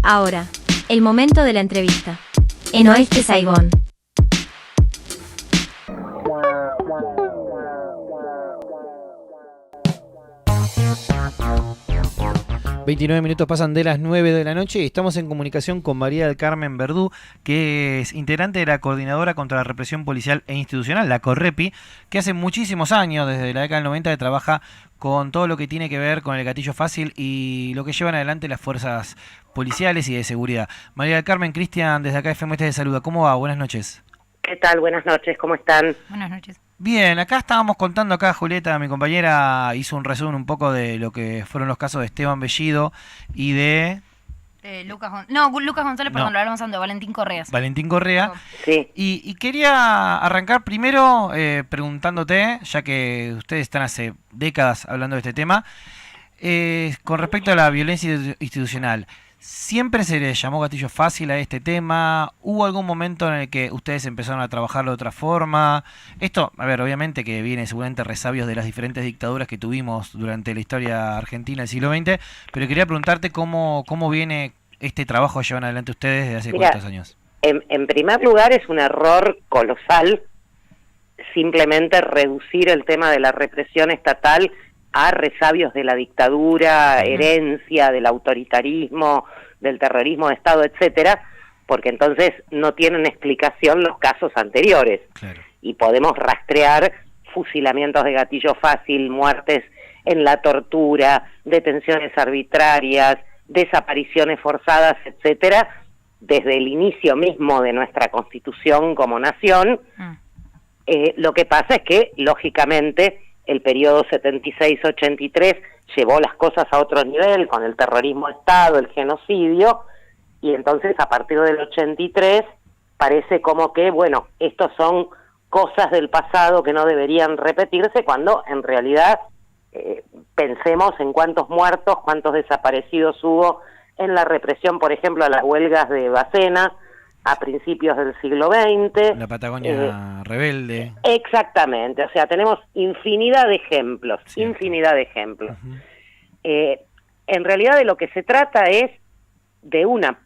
Ahora, el momento de la entrevista. En Oeste Saigón. ...29 minutos pasan de las 9 de la noche... ...y estamos en comunicación con María del Carmen Verdú... ...que es integrante de la Coordinadora contra la Represión Policial e Institucional... ...la CORREPI... ...que hace muchísimos años, desde la década del 90... ...que trabaja con todo lo que tiene que ver con el gatillo fácil... ...y lo que llevan adelante las fuerzas policiales y de seguridad. María del Carmen, Cristian, desde acá FM te saluda. ¿Cómo va? Buenas noches. ¿Qué tal? Buenas noches, ¿cómo están? Buenas noches. Bien, acá estábamos contando, Julieta, mi compañera, hizo un resumen un poco de lo que fueron los casos de Esteban Bellido y de... Lucas González, perdón, lo hablamos antes, Valentín Correas. Valentín Correa. Sí. Y quería arrancar primero preguntándote, ya que ustedes están hace décadas hablando de este tema, con respecto a la violencia institucional. ¿Siempre se le llamó gatillo fácil a este tema? ¿Hubo algún momento en el que ustedes empezaron a trabajarlo de otra forma? Esto, a ver, obviamente que viene seguramente resabios de las diferentes dictaduras que tuvimos durante la historia argentina del siglo XX, pero quería preguntarte cómo viene este trabajo que llevan adelante ustedes desde hace cuántos años. En primer lugar, es un error colosal simplemente reducir el tema de la represión estatal a resabios de la dictadura, herencia del autoritarismo, del terrorismo de Estado, etcétera, porque entonces no tienen explicación los casos anteriores. Claro. Y podemos rastrear fusilamientos de gatillo fácil, muertes en la tortura, detenciones arbitrarias, desapariciones forzadas, etcétera, desde el inicio mismo de nuestra Constitución como nación. Lo que pasa es que, lógicamente, el periodo 76-83 llevó las cosas a otro nivel con el terrorismo de Estado, el genocidio, y entonces a partir del 83 parece como que, bueno, estos son cosas del pasado que no deberían repetirse, cuando en realidad pensemos en cuántos muertos, cuántos desaparecidos hubo en la represión, por ejemplo, a las huelgas de Bacena a principios del siglo XX. La Patagonia rebelde. Exactamente, o sea, tenemos infinidad de ejemplos, Cierto. infinidad de ejemplos. En realidad de lo que se trata es de una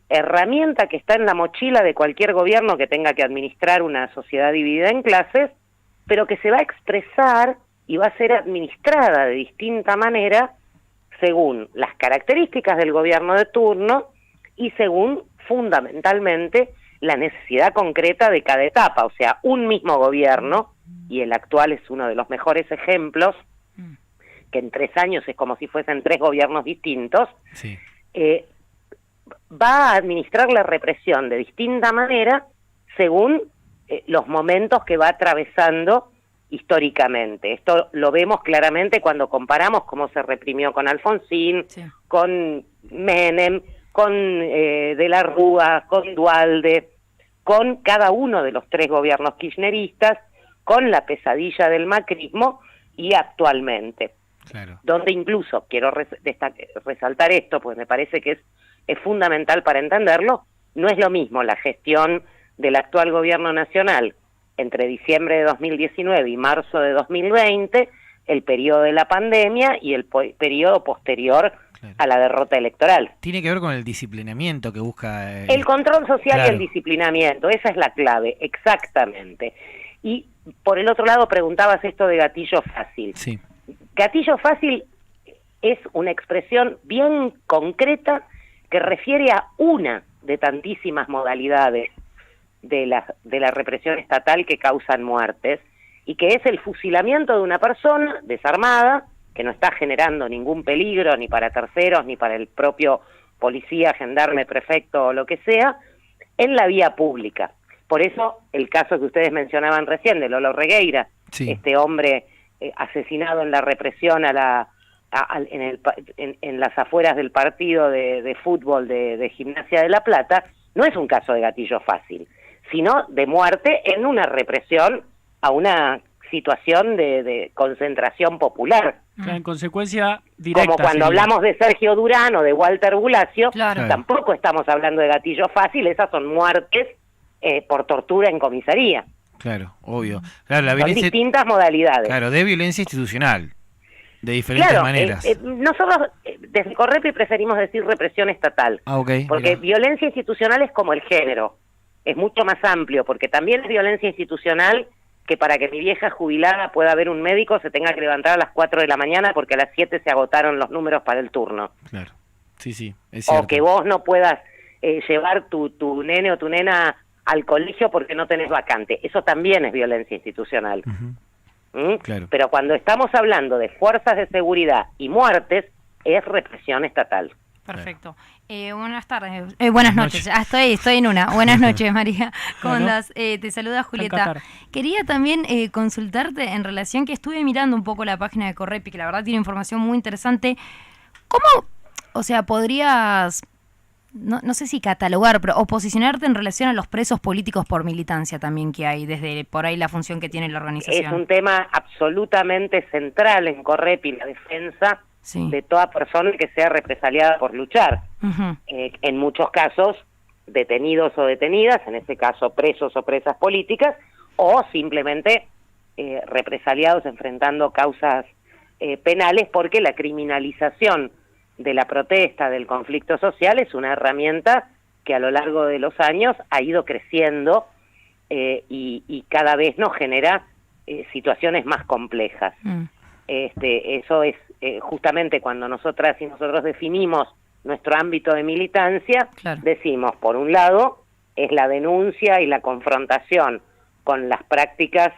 herramienta que está en la mochila de cualquier gobierno que tenga que administrar una sociedad dividida en clases, pero que se va a expresar y va a ser administrada de distinta manera según las características del gobierno de turno y según fundamentalmente la necesidad concreta de cada etapa. O sea, un mismo gobierno, y el actual es uno de los mejores ejemplos, que en 3 años es como si fuesen 3 gobiernos distintos, Sí. Va a administrar la represión de distinta manera según los momentos que va atravesando históricamente. Esto lo vemos claramente cuando comparamos cómo se reprimió con Alfonsín, Sí. con Menem, con De la Rúa, con Duhalde, con cada uno de los 3 gobiernos kirchneristas, con la pesadilla del macrismo y actualmente. Claro. Donde incluso, quiero resaltar esto, pues me parece que es fundamental para entenderlo, no es lo mismo la gestión del actual gobierno nacional entre diciembre de 2019 y marzo de 2020, el periodo de la pandemia y el periodo posterior a la derrota electoral. Tiene que ver con el disciplinamiento que busca... El control social Claro. y el disciplinamiento, esa es la clave, exactamente. Y por el otro lado preguntabas esto de gatillo fácil. Sí. Gatillo fácil es una expresión bien concreta que refiere a una de tantísimas modalidades de la represión estatal que causan muertes, y que es el fusilamiento de una persona desarmada, que no está generando ningún peligro ni para terceros, ni para el propio policía, gendarme, prefecto o lo que sea, en la vía pública. Por eso el caso que ustedes mencionaban recién de Lolo Regueira, Sí. este hombre asesinado en la represión en las afueras del partido de fútbol de Gimnasia de La Plata, no es un caso de gatillo fácil, sino de muerte en una represión a una situación de concentración popular. En consecuencia directa. Como cuando hablamos de Sergio Durán o de Walter Bulacio, Claro. tampoco estamos hablando de gatillo fácil, esas son muertes por tortura en comisaría. Claro, obvio. Claro, la Son violencia... distintas modalidades. Claro, de violencia institucional. de diferentes Claro, maneras. nosotros desde Correpi preferimos decir represión estatal, Ok, porque mirá. violencia institucional es como el género, es mucho más amplio, porque también es violencia institucional que para que mi vieja jubilada pueda ver un médico se tenga que levantar a las 4 de la mañana porque a las 7 se agotaron los números para el turno. Claro, sí, es cierto. O que vos no puedas llevar tu nene o tu nena al colegio porque no tenés vacante. Eso también es violencia institucional. Ujú. ¿Mm? Claro. Pero cuando estamos hablando de fuerzas de seguridad y muertes, es represión estatal. Perfecto. Buenas tardes. Buenas noches. Estoy en una. Buenas noches, María. ¿Cómo Bueno. andás? Te saluda Julieta. Qatar. Quería también consultarte en relación que estuve mirando un poco la página de Correpi, que la verdad tiene información muy interesante. ¿Cómo, o sea, podrías, no sé si catalogar, pero, o posicionarte en relación a los presos políticos por militancia también que hay, desde por ahí la función que tiene la organización? Es un tema absolutamente central en Correpi, la defensa Sí. de toda persona que sea represaliada por luchar. Ujú. En muchos casos, detenidos o detenidas, en este caso presos o presas políticas, o simplemente represaliados enfrentando causas penales, porque la criminalización de la protesta, del conflicto social, es una herramienta que a lo largo de los años ha ido creciendo y cada vez nos genera situaciones más complejas. Mm. Eso es justamente cuando nosotras y nosotros definimos nuestro ámbito de militancia, Claro. decimos, por un lado, es la denuncia y la confrontación con las prácticas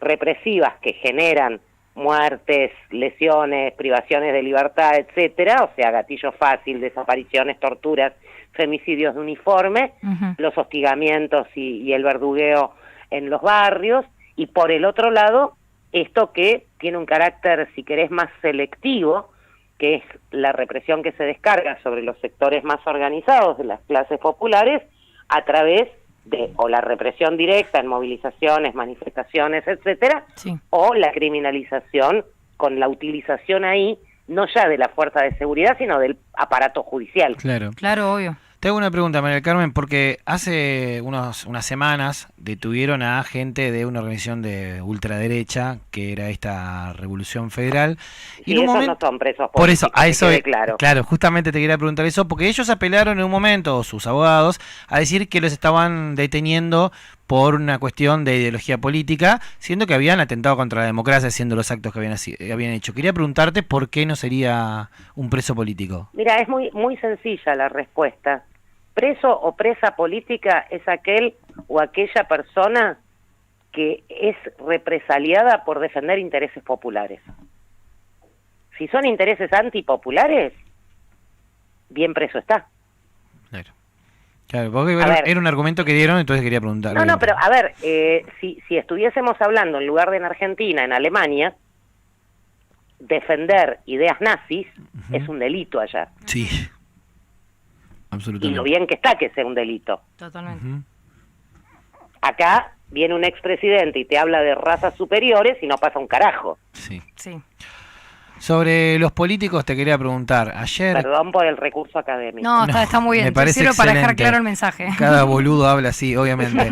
represivas que generan muertes, lesiones, privaciones de libertad, etcétera, o sea, gatillo fácil, desapariciones, torturas, femicidios de uniforme, Ujú. los hostigamientos y el verdugueo en los barrios, y por el otro lado, esto que tiene un carácter, si querés, más selectivo, que es la represión que se descarga sobre los sectores más organizados de las clases populares a través de o la represión directa en movilizaciones, manifestaciones, etcétera, Sí. o la criminalización con la utilización ahí, no ya de la fuerza de seguridad, sino del aparato judicial. Claro. Claro, obvio. Te hago una pregunta, María del Carmen, porque hace unas semanas detuvieron a gente de una organización de ultraderecha, que era esta Revolución Federal. Y en un esos momento, no son presos por eso, políticos, a que eso, quede claro. justamente te quería preguntar eso, porque ellos apelaron en un momento, o sus abogados, a decir que los estaban deteniendo por una cuestión de ideología política, siendo que habían atentado contra la democracia haciendo los actos que habían hecho. Quería preguntarte por qué no sería un preso político. Mira, es muy sencilla la respuesta. Preso o presa política es aquel o aquella persona que es represaliada por defender intereses populares. Si son intereses antipopulares, bien preso está. Claro, porque A ver. era un argumento que dieron, entonces quería preguntar. No, pero a ver, si estuviésemos hablando en lugar de en Argentina, en Alemania, defender ideas nazis es un delito allá. Sí, Y absolutamente. lo bien que está que sea un delito. Totalmente. Ujú. Acá viene un expresidente y te habla de razas superiores y no pasa un carajo. Sí. Sí. Sobre los políticos te quería preguntar. Ayer Perdón por el recurso académico. No, está muy bien. me parece Te sirve para dejar excelente. claro el mensaje. cada boludo habla así, obviamente.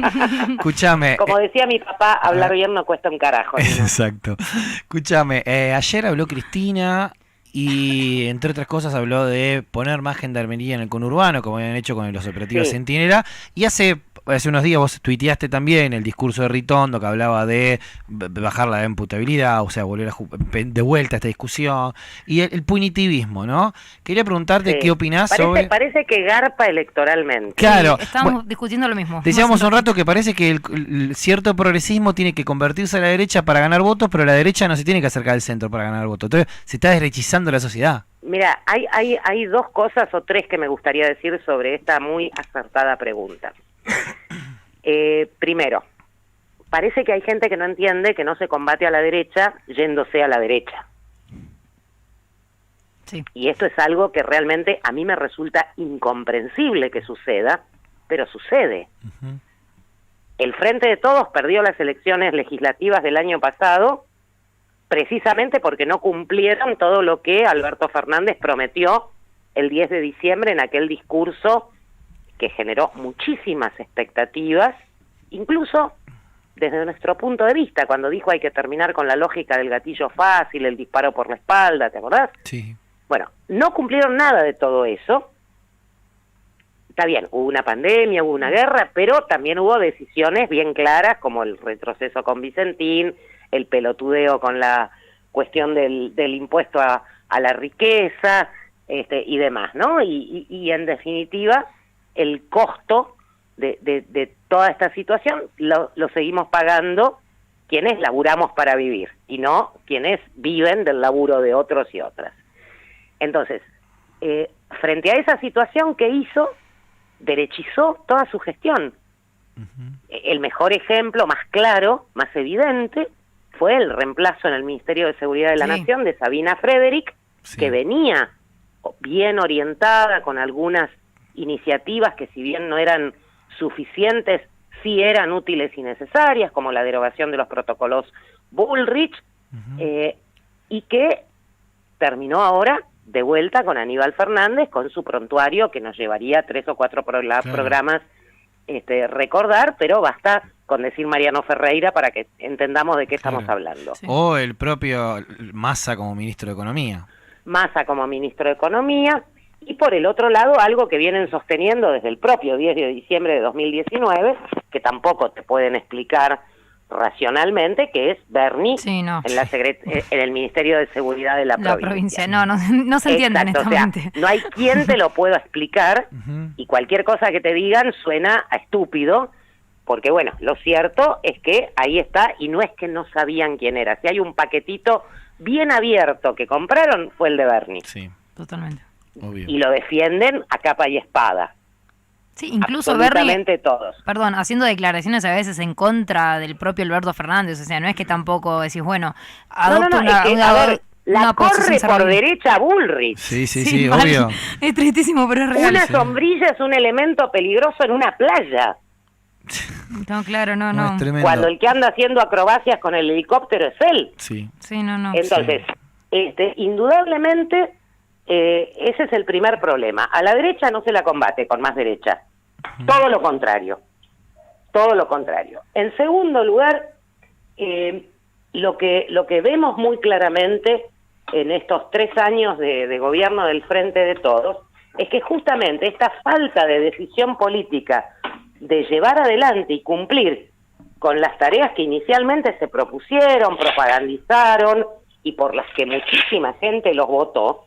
Escúchame. Como decía mi papá, hablar bien no cuesta un carajo. ¿no? Exacto. Escúchame, ayer habló Cristina y entre otras cosas habló de poner más gendarmería en el conurbano, como habían hecho con los operativos Sí. Centinela, y hace unos días vos tuiteaste también el discurso de Ritondo que hablaba de bajar la imputabilidad, o sea, volver de vuelta a esta discusión, y el punitivismo, ¿no? Quería preguntarte Sí. qué opinás Parece, sobre... parece que garpa electoralmente. Claro. Estábamos Bueno, discutiendo lo mismo. decíamos Más un rato que parece que el cierto progresismo tiene que convertirse a la derecha para ganar votos, pero la derecha no se tiene que acercar al centro para ganar votos. Entonces se está derechizando la sociedad. Mira, hay dos cosas o tres que me gustaría decir sobre esta muy acertada pregunta. Primero, parece que hay gente que no entiende que no se combate a la derecha yéndose a la derecha. Sí. Y esto es algo que realmente a mí me resulta incomprensible que suceda, pero sucede. Ujú. El Frente de Todos perdió las elecciones legislativas del año pasado precisamente porque no cumplieron todo lo que Alberto Fernández prometió el 10 de diciembre en aquel discurso que generó muchísimas expectativas, incluso desde nuestro punto de vista, cuando dijo hay que terminar con la lógica del gatillo fácil, el disparo por la espalda, ¿te acordás? Sí. Bueno, no cumplieron nada de todo eso. Está bien, hubo una pandemia, hubo una guerra, pero también hubo decisiones bien claras, como el retroceso con Vicentín, el pelotudeo con la cuestión del impuesto a la riqueza, y demás, ¿no? Y en definitiva, el costo de toda esta situación lo seguimos pagando quienes laburamos para vivir, y no quienes viven del laburo de otros y otras. Entonces, frente a esa situación, ¿qué hizo? Derechizó toda su gestión. El mejor ejemplo, más claro, más evidente, fue el reemplazo en el Ministerio de Seguridad de la Nación de Sabina Frederick, que venía bien orientada con algunas iniciativas que, si bien no eran suficientes, sí eran útiles y necesarias, como la derogación de los protocolos Bullrich, y que terminó ahora de vuelta con Aníbal Fernández, con su prontuario que nos llevaría 3 o 4 programas recordar, pero basta con decir Mariano Ferreira para que entendamos de qué estamos hablando. Sí. O el propio Massa como ministro de Economía. Massa como ministro de Economía, y por el otro lado algo que vienen sosteniendo desde el propio 10 de diciembre de 2019, que tampoco te pueden explicar racionalmente, que es Berni en el Ministerio de Seguridad de la provincia. No se entiende, honestamente. O sea, no hay quien te lo pueda explicar, y cualquier cosa que te digan suena a estúpido, porque bueno, lo cierto es que ahí está, y no es que no sabían quién era. Si hay un paquetito bien abierto que compraron, fue el de Berni. Sí, totalmente. Obvio. Y lo defienden a capa y espada. Sí, incluso absolutamente todos. Perdón, haciendo declaraciones a veces en contra del propio Alberto Fernández, o sea, no es que tampoco decís, bueno, adopta la corre por derecha Bullrich. Sí, obvio. Es tristísimo, pero es real. Una sombrilla es un elemento peligroso en una playa. No, claro, no. Es tremendo. Cuando el que anda haciendo acrobacias con el helicóptero es él. Sí, no. Entonces, indudablemente, ese es el primer problema. A la derecha no se la combate con más derecha. Todo lo contrario. En segundo lugar, lo que vemos muy claramente en estos 3 años de gobierno del Frente de Todos es que justamente esta falta de decisión política de llevar adelante y cumplir con las tareas que inicialmente se propusieron, propagandizaron y por las que muchísima gente los votó,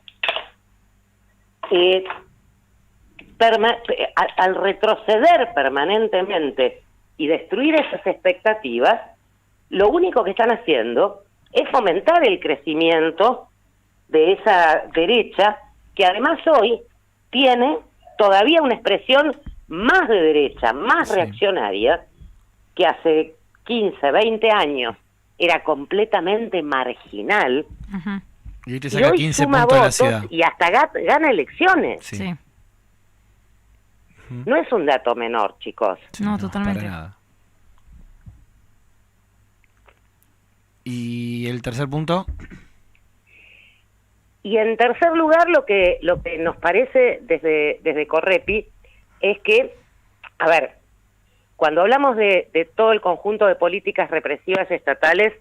al retroceder permanentemente y destruir esas expectativas, lo único que están haciendo es fomentar el crecimiento de esa derecha, que además hoy tiene todavía una expresión más de derecha, más reaccionaria, que hace 15, 20 años era completamente marginal. Y hoy te saca 15 puntos de la ciudad. Y hasta gana elecciones. Sí. No es un dato menor, chicos. No, totalmente. Para nada. ¿Y el tercer punto? Y en tercer lugar, lo que nos parece desde Correpi es que, a ver, cuando hablamos de todo el conjunto de políticas represivas estatales,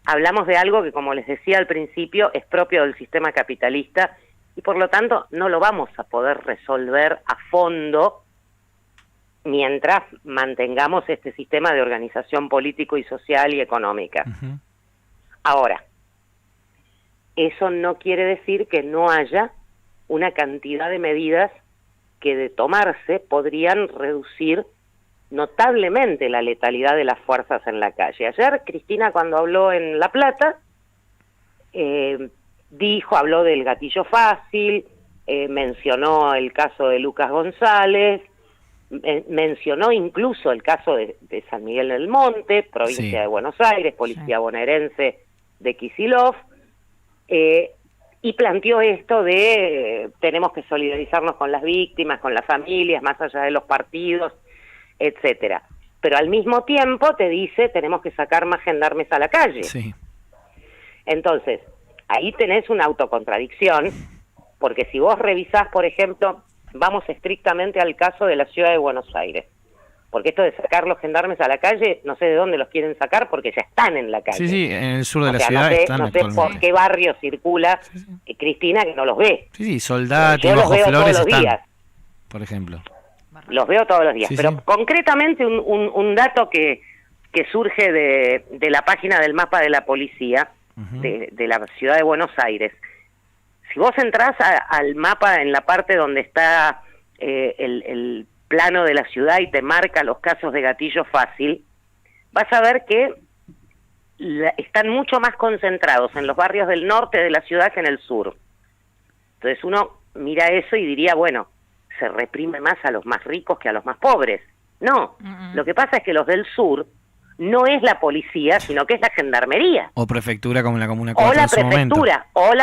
hablamos de algo que, como les decía al principio, es propio del sistema capitalista y por lo tanto no lo vamos a poder resolver a fondo mientras mantengamos este sistema de organización político y social y económica. Ahora, eso no quiere decir que no haya una cantidad de medidas que de tomarse podrían reducir notablemente la letalidad de las fuerzas en la calle. Ayer Cristina, cuando habló en La Plata, habló del gatillo fácil, mencionó el caso de Lucas González, mencionó incluso el caso de San Miguel del Monte, provincia de Buenos Aires, policía bonaerense de Kicillof, y planteó esto de tenemos que solidarizarnos con las víctimas, con las familias, más allá de los partidos, etcétera. Pero al mismo tiempo te dice tenemos que sacar más gendarmes a la calle. Sí. Entonces, ahí tenés una autocontradicción, porque si vos revisás, por ejemplo, vamos estrictamente al caso de la ciudad de Buenos Aires. porque esto de sacar los gendarmes a la calle, no sé de dónde los quieren sacar porque ya están en la calle. Sí, sí, en el sur de O la sea, ciudad están no sé por actualmente. qué barrio circula Cristina que no los ve. Sí, sí, Soldati, Yo los Bajo veo todos Flores los están, días. por ejemplo. Los veo todos los días. Sí, Pero sí. concretamente un dato que surge de la página del mapa de la policía Ujú. de la ciudad de Buenos Aires. Si vos entrás al mapa en la parte donde está el plano de la ciudad y te marca los casos de gatillo fácil, vas a ver que están mucho más concentrados en los barrios del norte de la ciudad que en el sur. Entonces uno mira eso y diría, bueno, se reprime más a los más ricos que a los más pobres. No, lo que pasa es que los del sur no es la policía, sino que es la gendarmería. O prefectura como en la Comuna O 4 la en su momento.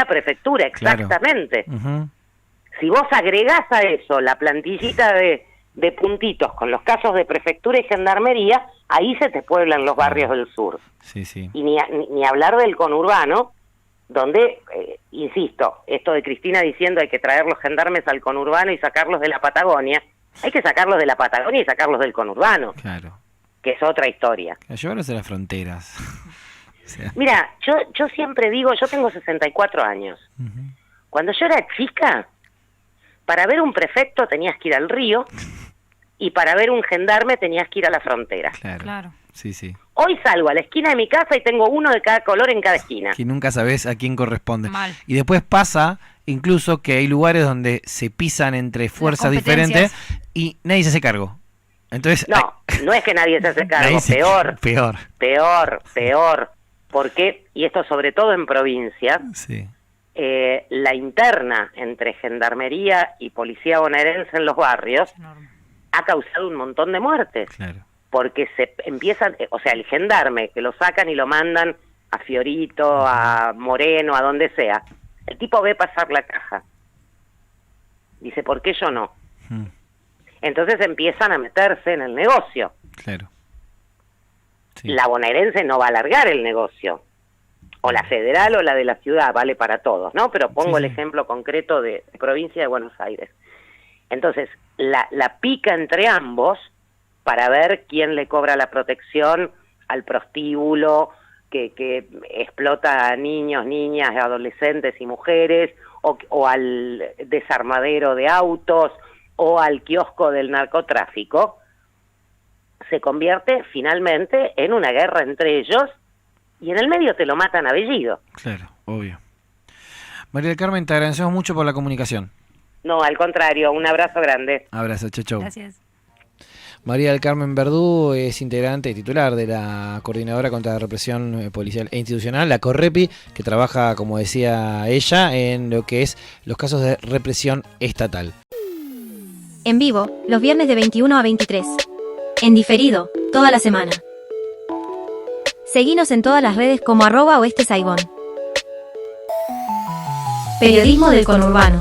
prefectura, Claro. exactamente. Ujú. Si vos agregás a eso la plantillita de puntitos con los casos de prefectura y gendarmería, ahí se te pueblan los barrios del sur. Sí, sí. Y ni hablar del conurbano, donde, insisto, esto de Cristina diciendo hay que traer los gendarmes al conurbano y sacarlos de la Patagonia, hay que sacarlos de la Patagonia y sacarlos del conurbano, Claro. que es otra historia. A llevarlos a las fronteras. O sea, Mira, yo siempre digo, yo tengo 64 años. ujú. Cuando yo era chica, para ver un prefecto tenías que ir al río y para ver un gendarme tenías que ir a la frontera. Claro. Claro. Sí, sí. Hoy salgo a la esquina de mi casa y tengo uno de cada color en cada esquina. Que nunca sabes a quién corresponde. Mal. Y después pasa incluso que hay lugares donde se pisan entre fuerzas competencias. diferentes y nadie se hace cargo. Entonces, No, no es que nadie se hace cargo, nadie se- peor. Peor. Peor. Porque, y esto sobre todo en provincia, Sí. la interna entre gendarmería y policía bonaerense en los barrios Enorme. ha causado un montón de muertes. Claro. Porque se empiezan, o sea, el gendarme que lo sacan y lo mandan a Fiorito, a Moreno, a donde sea, el tipo ve pasar la caja. Dice, ¿por qué yo no? Mm, Entonces empiezan a meterse en el negocio. claro. Sí. La bonaerense no va a alargar el negocio. O la federal o la de la ciudad, vale para todos, ¿no? Pero pongo Sí, el sí. ejemplo concreto de provincia de Buenos Aires. Entonces, la pica entre ambos para ver quién le cobra la protección al prostíbulo que explota a niños, niñas, adolescentes y mujeres, o al desarmadero de autos, o al kiosco del narcotráfico, se convierte finalmente en una guerra entre ellos y en el medio te lo matan a Bellido. Claro, obvio. María del Carmen, te agradecemos mucho por la comunicación. No, al contrario, un abrazo grande. Abrazo, chau, chau. Gracias. María del Carmen Verdú es integrante y titular de la Coordinadora contra la Represión Policial e Institucional, la CORREPI, que trabaja, como decía ella, en lo que es los casos de represión estatal. En vivo, los viernes de 21 a 23. En diferido, toda la semana. Seguinos en todas las redes como @oeste Saigón. Periodismo del conurbano.